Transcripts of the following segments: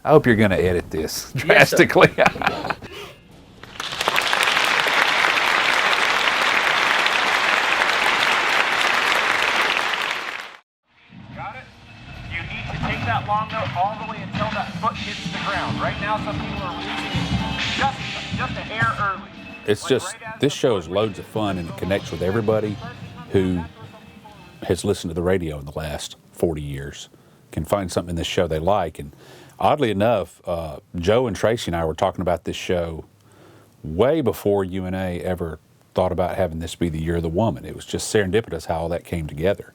I hope you're going to edit this drastically. Yes, got it? You need to take that long note all the way until that foot hits the ground. Right now, some people are releasing it just a hair early. It's just, this show is loads of fun, and it connects with everybody who has listened to the radio in the last 40 years. Can find something in this show they like. And oddly enough, Joe and Tracy and I were talking about this show way before UNA ever thought about having this be the Year of the Woman. It was just serendipitous how all that came together.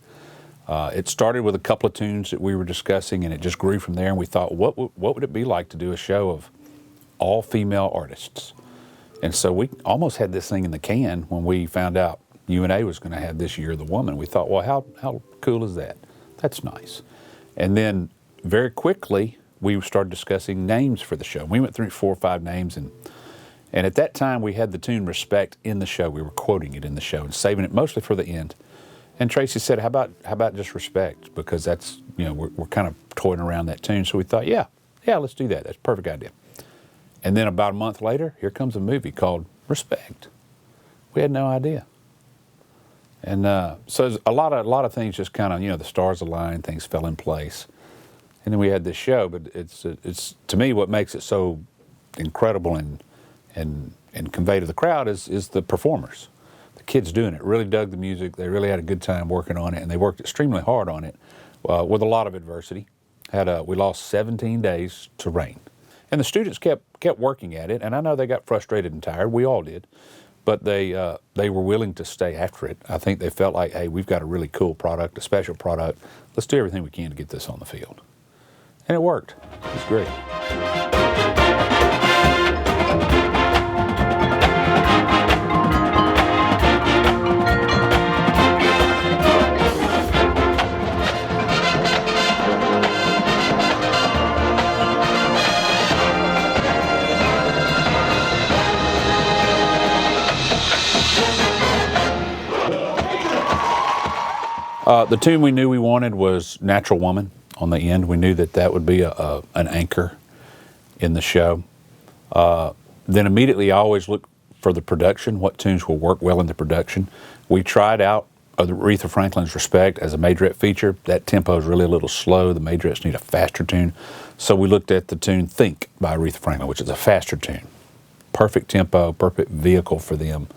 It started with a couple of tunes that we were discussing, and it just grew from there. And we thought, what would it be like to do a show of all female artists? And so we almost had this thing in the can when we found out UNA was going to have this Year of the Woman. We thought, well, how cool is that? That's nice. And then very quickly, we started discussing names for the show. We went through 4 or 5 names, and at that time, we had the tune Respect in the show. We were quoting it in the show and saving it mostly for the end. And Tracy said, how about just Respect? Because that's, we're kind of toying around that tune. So we thought, yeah, let's do that. That's a perfect idea. And then about a month later, here comes a movie called Respect. We had no idea. And so a lot of things just kind of, the stars aligned, things fell in place. And then we had this show, but it's to me what makes it so incredible and convey to the crowd is the performers. The kids doing it really dug the music. They really had a good time working on it, and they worked extremely hard on it with a lot of adversity. We lost 17 days to rain. And the students kept working at it, and I know they got frustrated and tired. We all did. But they were willing to stay after it. I think they felt like, hey, we've got a really cool product, a special product. Let's do everything we can to get this on the field. And it worked. It was great. The tune we knew we wanted was Natural Woman on the end. We knew that would be an anchor. in the show. Then immediately I always look for the production, what tunes will work well in the production. We tried out Aretha Franklin's Respect as a majorette feature. That tempo is really a little slow. The majorettes need a faster tune. So we looked at the tune Think by Aretha Franklin, which is a faster tune. Perfect tempo, perfect vehicle for them.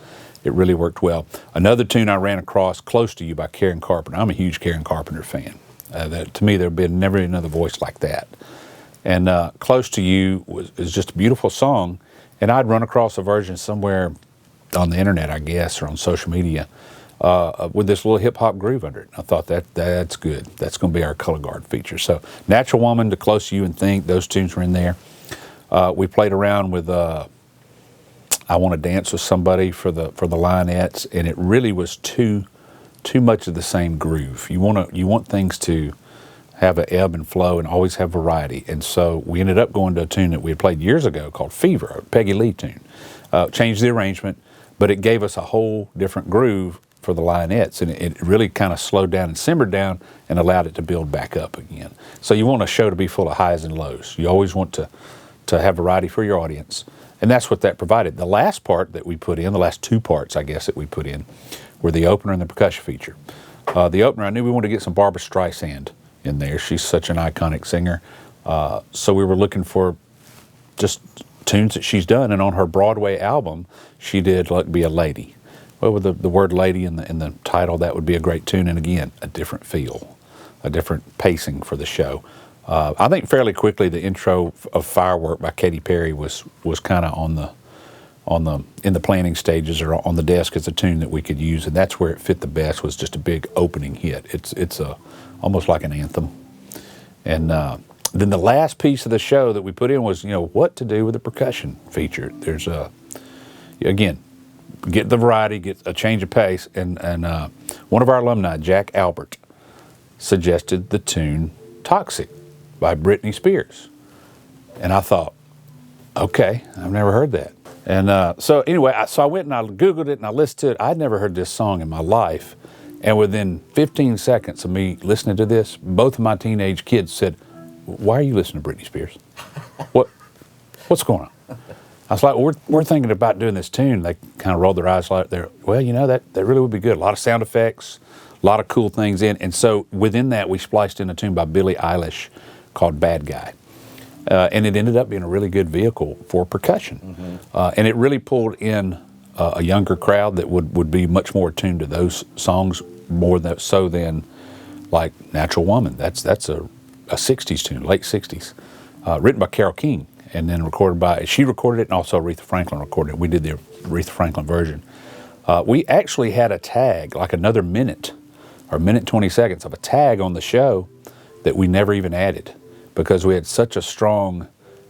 It really worked well. Another tune I ran across, Close to You by Karen Carpenter. I'm a huge Karen Carpenter fan. To me, there'd been never another voice like that. And Close to You is just a beautiful song. And I'd run across a version somewhere on the internet, I guess, or on social media, with this little hip-hop groove under it. I thought that's good. That's going to be our color guard feature. So Natural Woman, to Close to You and Think, those tunes were in there. We played around with I Want to Dance with Somebody for the Lionettes, and it really was too much of the same groove. You want things to have an ebb and flow and always have variety. And so we ended up going to a tune that we had played years ago called Fever, a Peggy Lee tune. Changed the arrangement, but it gave us a whole different groove for the Lionettes, and it really kind of slowed down and simmered down and allowed it to build back up again. So you want a show to be full of highs and lows. You always want to have variety for your audience, and that's what that provided. The last part that we put in, the last two parts, I guess, that we put in, were the opener and the percussion feature. The opener, I knew we wanted to get some Barbra Streisand in there. She's such an iconic singer. So we were looking for just tunes that she's done. And on her Broadway album, she did Luck Be a Lady. Well, with the word lady in the title, that would be a great tune. And again, a different feel, a different pacing for the show. I think fairly quickly the intro of Firework by Katy Perry was kind of in the planning stages or on the desk as a tune that we could use, and that's where it fit the best. Was just a big opening hit. It's almost like an anthem. And then the last piece of the show that we put in was what to do with the percussion feature. There's again, get the variety, get a change of pace, and one of our alumni, Jack Albert, suggested the tune Toxic by Britney Spears, and I thought, okay, I've never heard that. And so anyway, I went and I Googled it and I listened to it. I'd never heard this song in my life. And within 15 seconds of me listening to this, both of my teenage kids said, "Why are you listening to Britney Spears? What's going on?" I was like, well, we're thinking about doing this tune. They kind of rolled their eyes like they're, well, that really would be good. A lot of sound effects, a lot of cool things in. And so within that, we spliced in a tune by Billie Eilish called Bad Guy. And it ended up being a really good vehicle for percussion. Mm-hmm. And it really pulled in a younger crowd that would be much more attuned to those songs more so than like Natural Woman. That's a 60s tune, late 60s, written by Carole King and then she recorded it and also Aretha Franklin recorded it. We did the Aretha Franklin version. We actually had a tag, like another minute or minute 20 seconds of a tag on the show that we never even added, because we had such a strong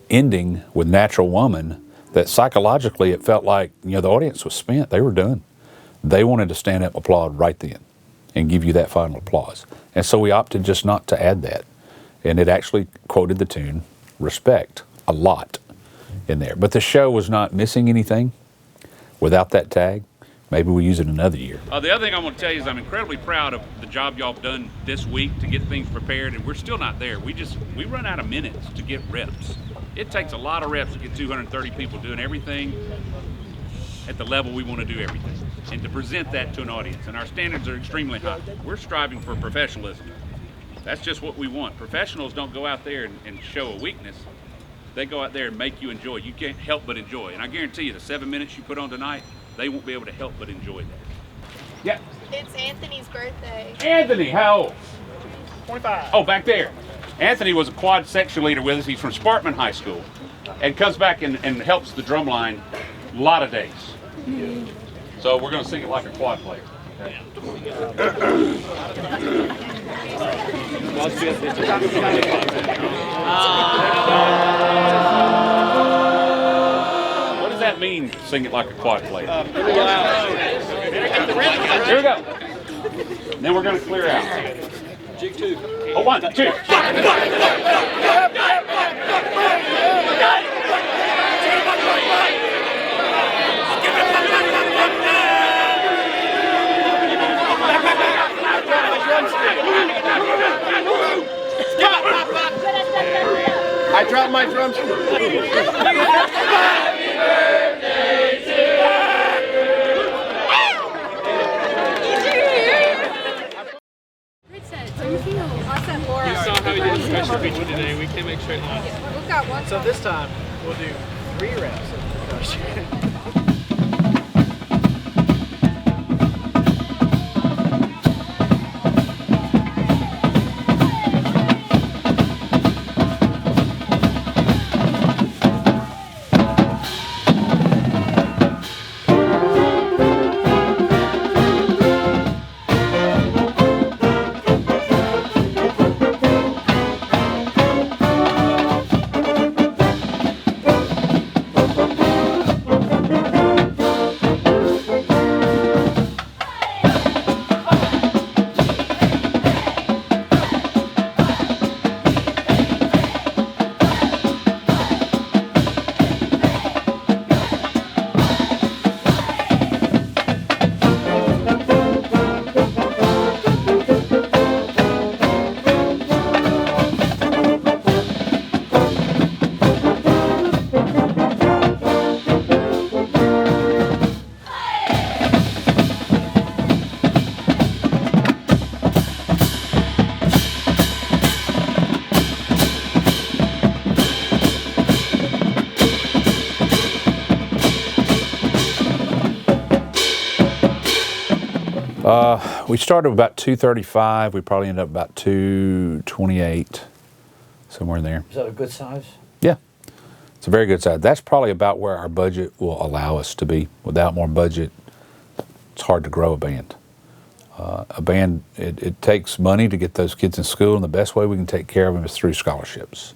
ending with Natural Woman that psychologically it felt like, the audience was spent. They were done. They wanted to stand up and applaud right then and give you that final applause. And so we opted just not to add that. And it actually quoted the tune Respect a lot in there. But the show was not missing anything without that tag. Maybe we'll use it another year. The other thing I want to tell you is I'm incredibly proud of the job y'all have done this week to get things prepared, and we're still not there. We run out of minutes to get reps. It takes a lot of reps to get 230 people doing everything at the level we want to do everything, and to present that to an audience. And our standards are extremely high. We're striving for professionalism. That's just what we want. Professionals don't go out there and show a weakness. They go out there and make you enjoy. You can't help but enjoy. And I guarantee you, the 7 minutes you put on tonight, they won't be able to help but enjoy that. Yeah. It's Anthony's birthday. Anthony, how old? 25. Oh, back there. Anthony was a quad section leader with us. He's from Sparkman High School and comes back and helps the drum line a lot of days. So we're going to sing it like a quad player. What does that mean, sing it like a quad player? Here we go. Then we're going to clear out. Jig 2. Oh, 1, 2. I drop my drums. You saw how we did a special feature today. We came make straight lines. We've got one. So this time we'll do 3 reps of percussion. We started about 235. We probably ended up about 228, somewhere in there. Is that a good size? Yeah, it's a very good size. That's probably about where our budget will allow us to be. Without more budget, it's hard to grow a band. A band, it takes money to get those kids in school, and the best way we can take care of them is through scholarships.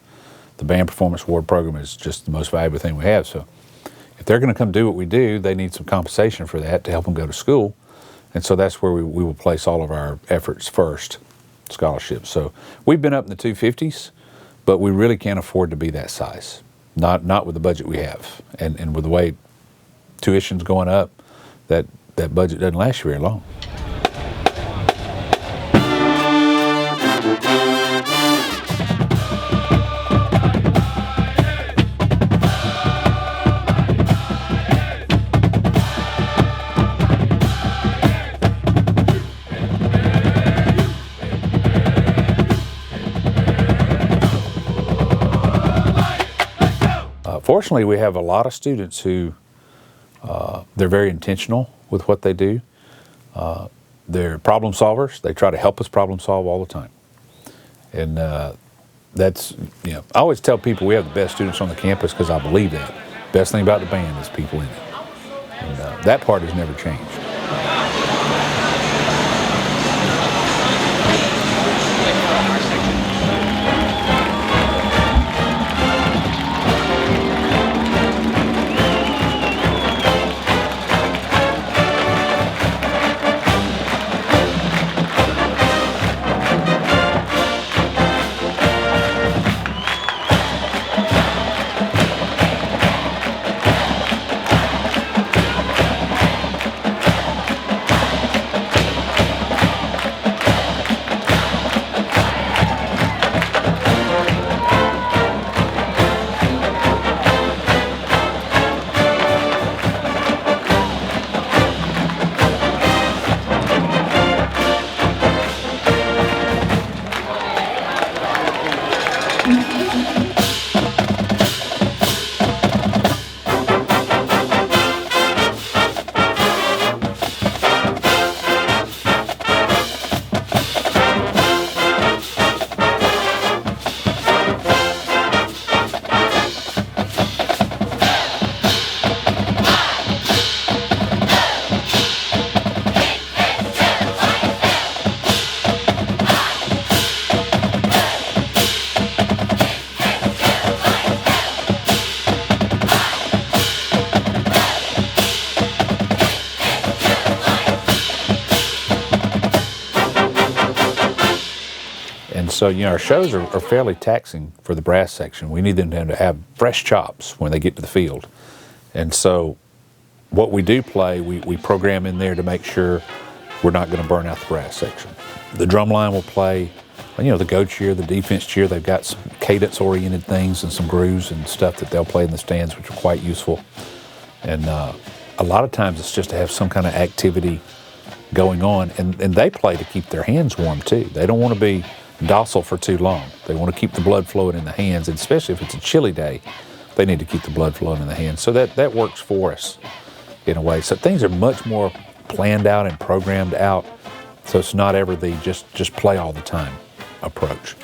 The Band Performance Award program is just the most valuable thing we have. So if they're going to come do what we do, they need some compensation for that to help them go to school. And so that's where we will place all of our efforts first, scholarships. So we've been up in the 250s, but we really can't afford to be that size, not with the budget we have. And with the way tuition's going up, that budget doesn't last you very long. Fortunately, we have a lot of students who they're very intentional with what they do. They're problem solvers. They try to help us problem solve all the time. And that's, I always tell people we have the best students on the campus because I believe that. Best thing about the band is people in it. And that part has never changed. So, our shows are fairly taxing for the brass section. We need them to have fresh chops when they get to the field. And so what we do play, we program in there to make sure we're not going to burn out the brass section. The drum line will play the go cheer, the defense cheer. They've got some cadence-oriented things and some grooves and stuff that they'll play in the stands, which are quite useful. And a lot of times it's just to have some kind of activity going on. And they play to keep their hands warm, too. They don't want to be docile for too long. They want to keep the blood flowing in the hands, and especially if it's a chilly day, they need to keep the blood flowing in the hands. So that works for us in a way. So things are much more planned out and programmed out. So it's not ever the just play all the time approach.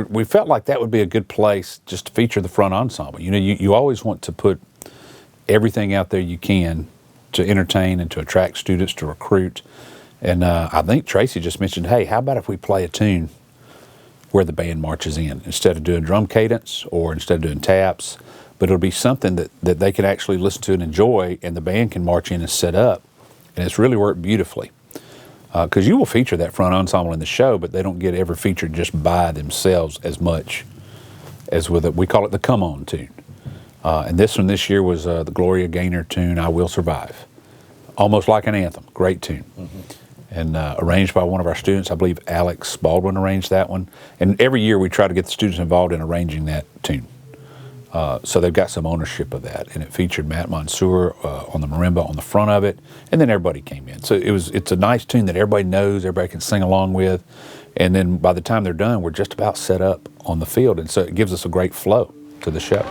We felt like that would be a good place just to feature the front ensemble. You always want to put everything out there you can to entertain and to attract students, to recruit. And I think Tracy just mentioned, hey, how about if we play a tune where the band marches in instead of doing drum cadence or instead of doing taps, but it'll be something that they can actually listen to and enjoy, and the band can march in and set up. And it's really worked beautifully. Because you will feature that front ensemble in the show, but they don't get ever featured just by themselves as much as with we call it the Come On tune. And this one this year was the Gloria Gaynor tune, I Will Survive. Almost like an anthem, great tune. Mm-hmm. And arranged by one of our students, I believe Alex Baldwin arranged that one. And every year we try to get the students involved in arranging that tune. So they've got some ownership of that, and it featured Matt Mansour on the marimba on the front of it, and then everybody came in. So it's a nice tune that everybody knows, everybody can sing along with, and then by the time they're done, we're just about set up on the field, and so it gives us a great flow to the show.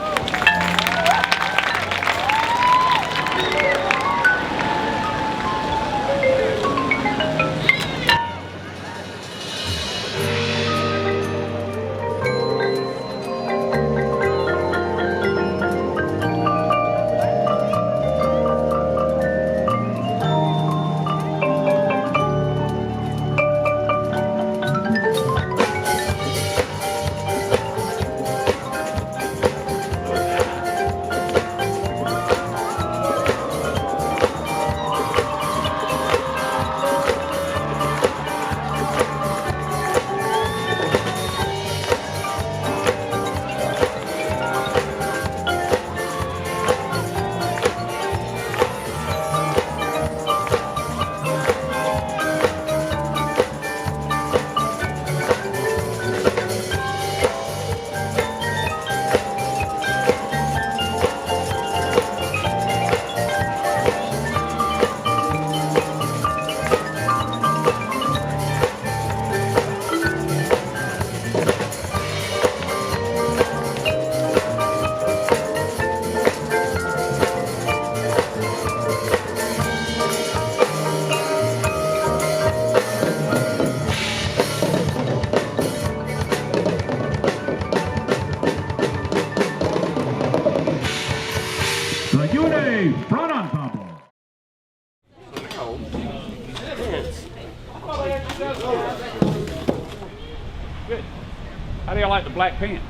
do y'all like the black pants?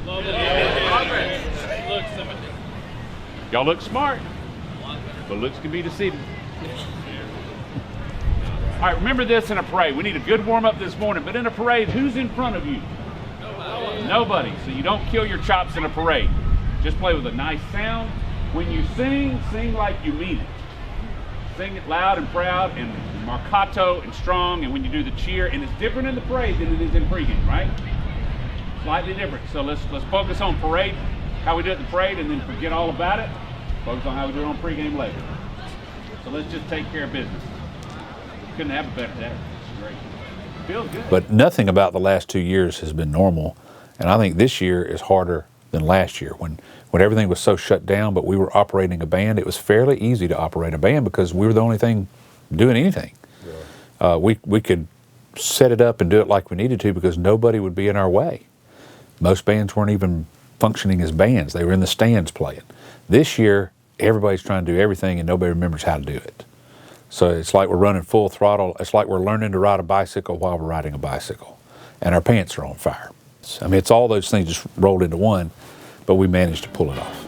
Love it. Look, somebody. Y'all look smart, but looks can be deceiving. All right, remember this in a parade. We need a good warm-up this morning, but in a parade, who's in front of you? Nobody. So you don't kill your chops in a parade. Just play with a nice sound. When you sing, sing like you mean it. Sing it loud and proud and marcato and strong, and when you do the cheer, and it's different in the parade than it is in pregame, right? Slightly different. So let's focus on parade, how we do it in the parade, and then forget all about it. Focus on how we do it on pregame later. So let's just take care of business. Couldn't have a better day. Great. Feels good. But nothing about the last 2 years has been normal, and I think this year is harder than last year when everything was so shut down, but we were operating a band. It was fairly easy to operate a band because we were the only thing doing anything. Yeah. We could set it up and do it like we needed to because nobody would be in our way. Most bands weren't even functioning as bands. They were in the stands playing. This year, everybody's trying to do everything and nobody remembers how to do it. So it's like we're running full throttle. It's like we're learning to ride a bicycle while we're riding a bicycle. And our pants are on fire. I mean, it's all those things just rolled into one, but we managed to pull it off.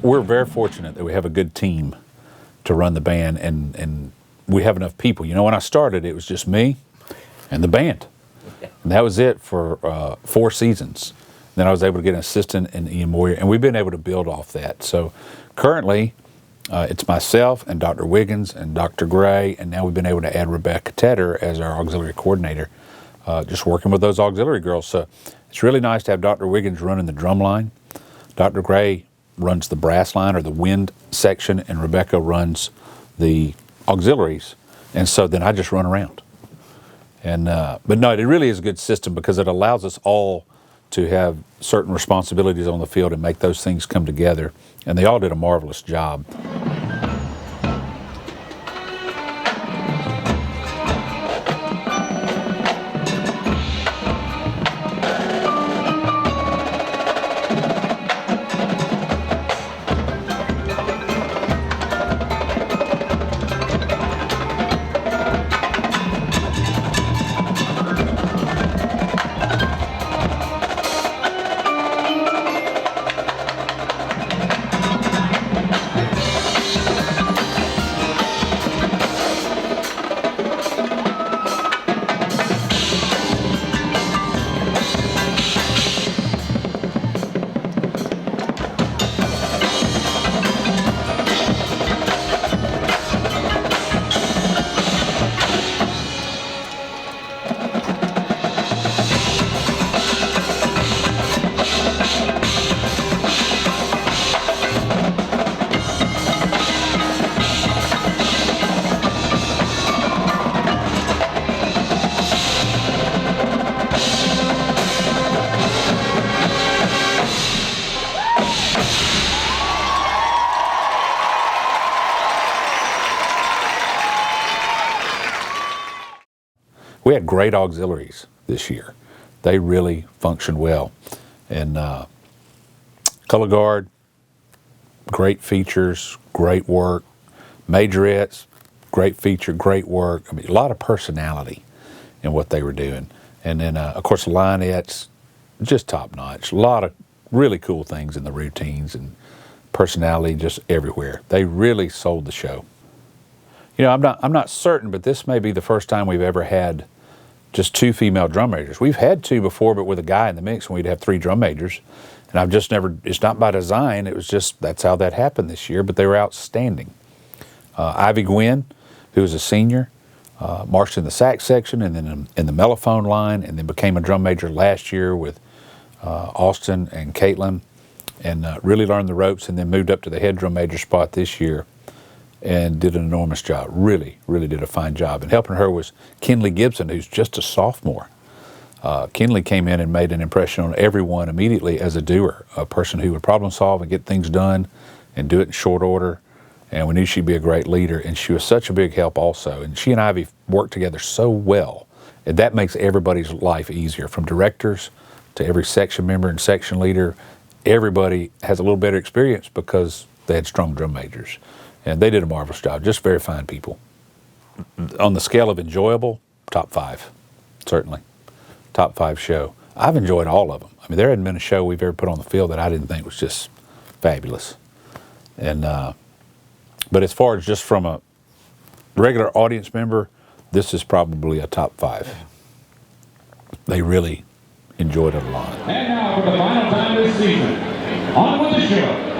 We're very fortunate that we have a good team to run the band, and we have enough people. You know, when I started, it was just me and the band. And that was it for 4 seasons. Then I was able to get an assistant in Ian Moyer, and we've been able to build off that. So currently, it's myself and Dr. Wiggins and Dr. Gray, and now we've been able to add Rebecca Tedder as our auxiliary coordinator, just working with those auxiliary girls. So it's really nice to have Dr. Wiggins running the drum line. Dr. Gray runs the brass line or the wind section, and Rebecca runs the auxiliaries. And so then I just run around. And but no, it really is a good system because it allows us all to have certain responsibilities on the field and make those things come together. And they all did a marvelous job. We had great auxiliaries this year. They really functioned well. And color guard, great features, great work. Majorettes, great feature, great work. I mean, a lot of personality in what they were doing. And then, of course, linettes, just top notch. A lot of really cool things in the routines and personality just everywhere. They really sold the show. I'm not certain, but this may be the first time we've ever had just 2 female drum majors. We've had 2 before, but with a guy in the mix, and we'd have 3 drum majors. And I've just never, it's not by design, it was just, that's how that happened this year, but they were outstanding. Ivy Gwynn, who was a senior, marched in the sax section and then in the mellophone line, and then became a drum major last year with Austin and Caitlin, and really learned the ropes, and then moved up to the head drum major spot this year and did an enormous job. Really, really did a fine job. And helping her was Kinley Gibson, who's just a sophomore. Kinley came in and made an impression on everyone immediately as a doer, a person who would problem solve and get things done and do it in short order. And we knew she'd be a great leader, and she was such a big help also. And she and Ivy worked together so well, and that makes everybody's life easier, from directors to every section member and section leader. Everybody has a little better experience because they had strong drum majors. And they did a marvelous job, just very fine people. On the scale of enjoyable, top 5, certainly. Top 5 show. I've enjoyed all of them. I mean, there hadn't been a show we've ever put on the field that I didn't think was just fabulous. And but as far as just from a regular audience member, this is probably a top 5. They really enjoyed it a lot. And now for the final time this season, on with the show.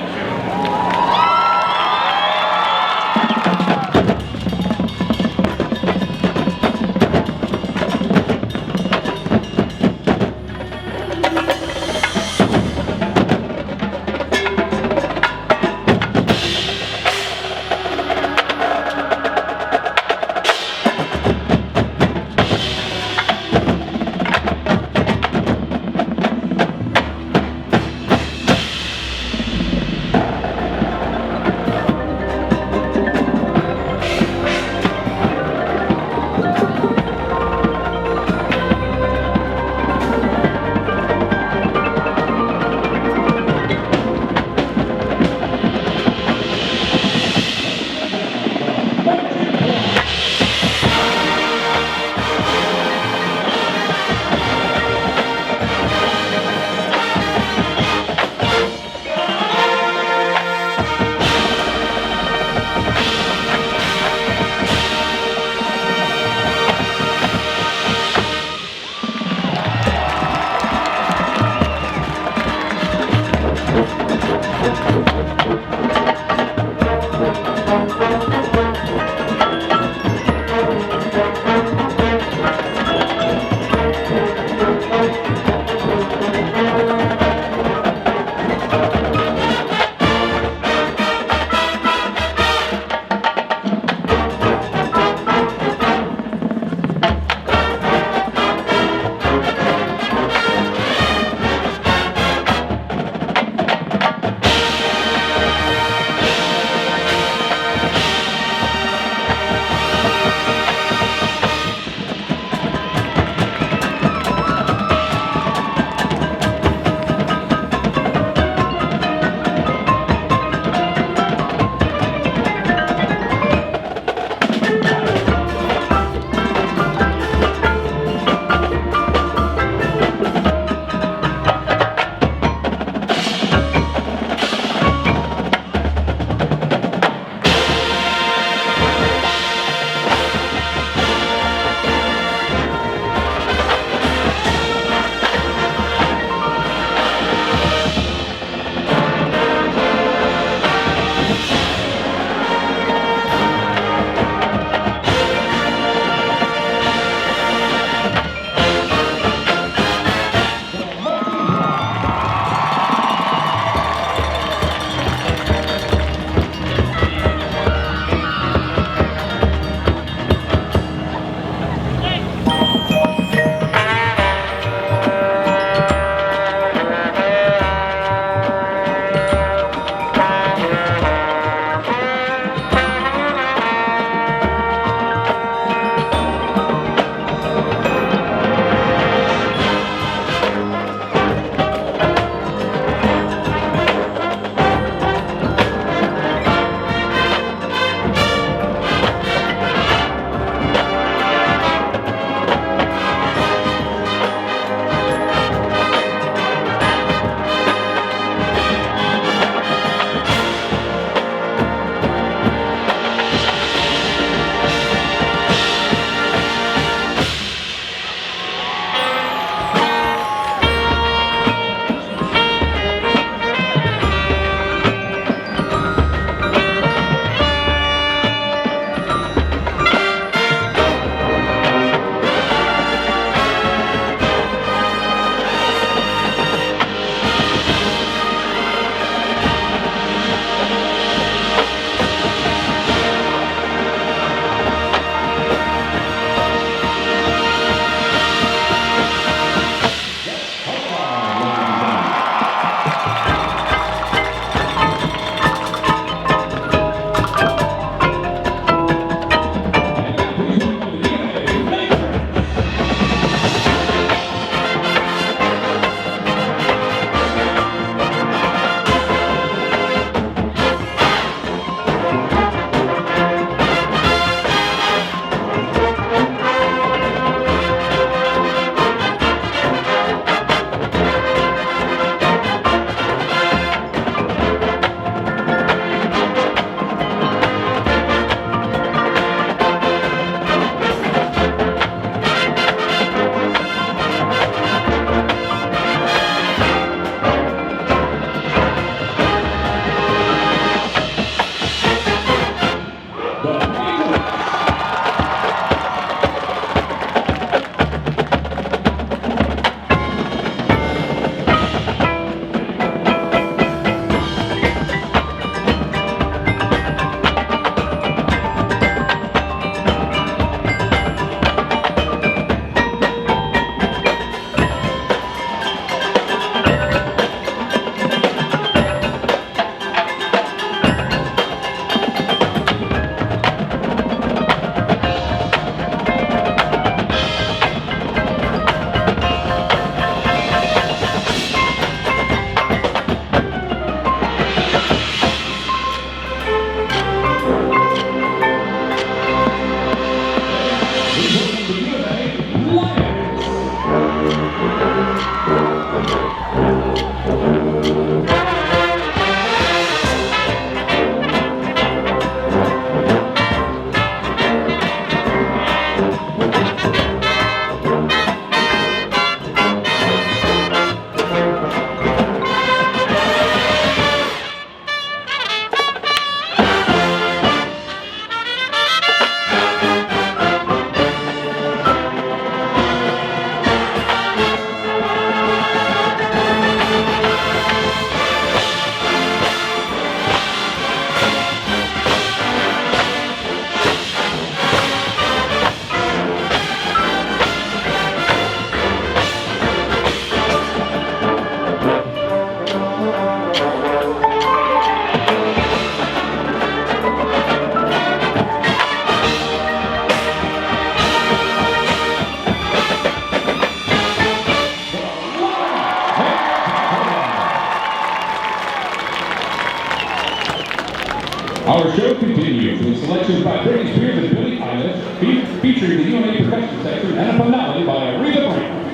Our show continues with selections by Britney Spears and Billie Eilish, featuring the UNA percussion section and a finale by Aretha Franklin.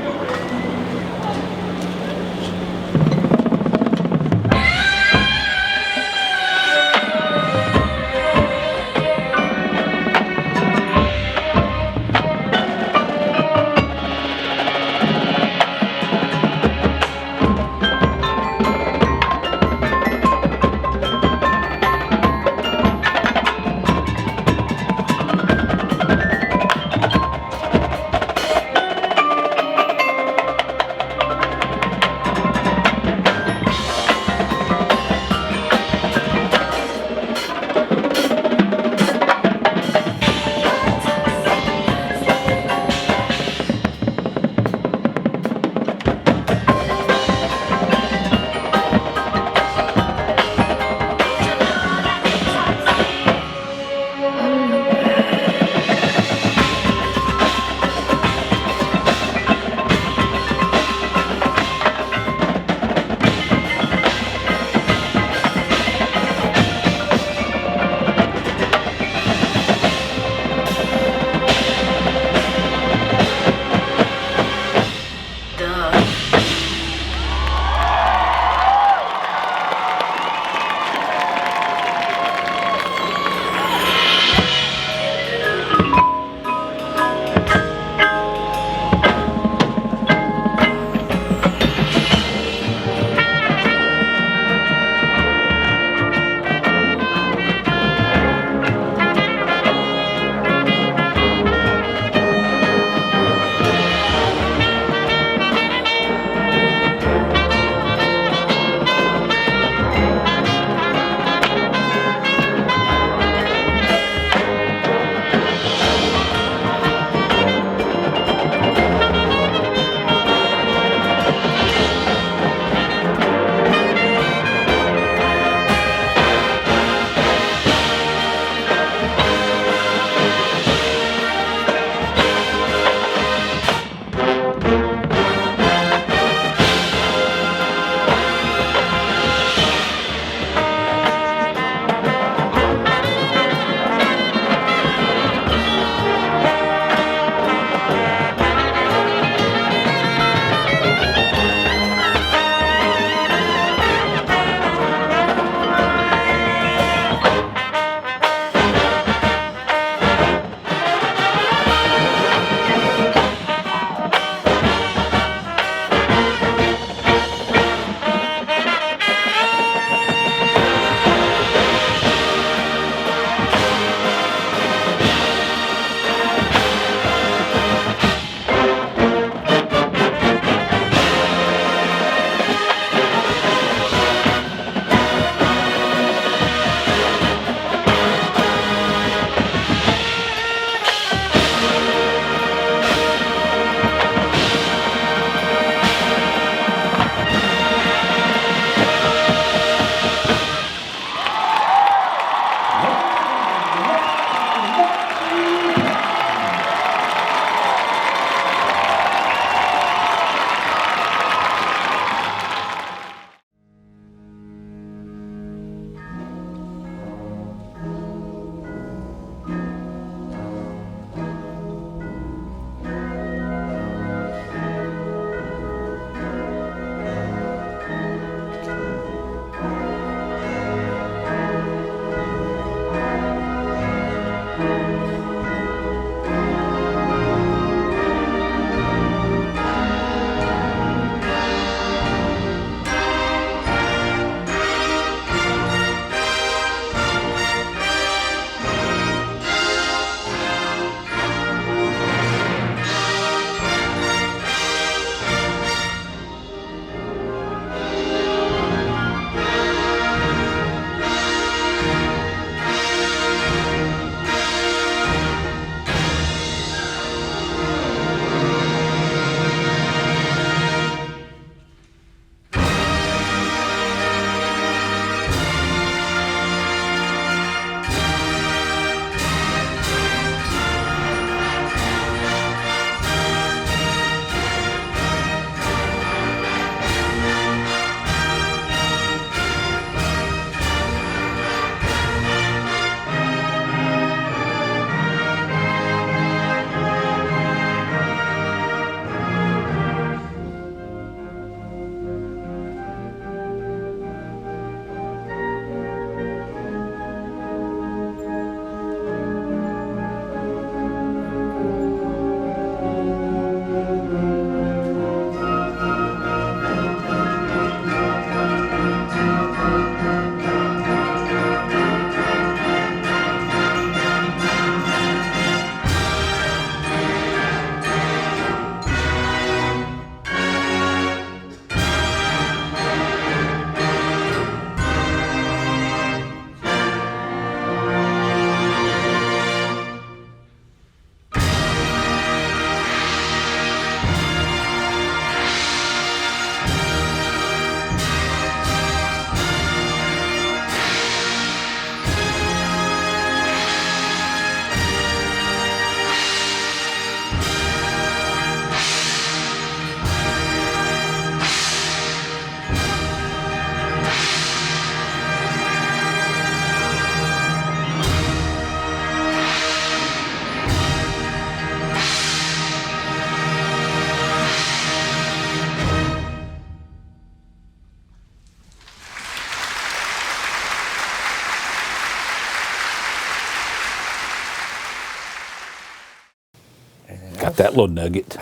Got that little nugget.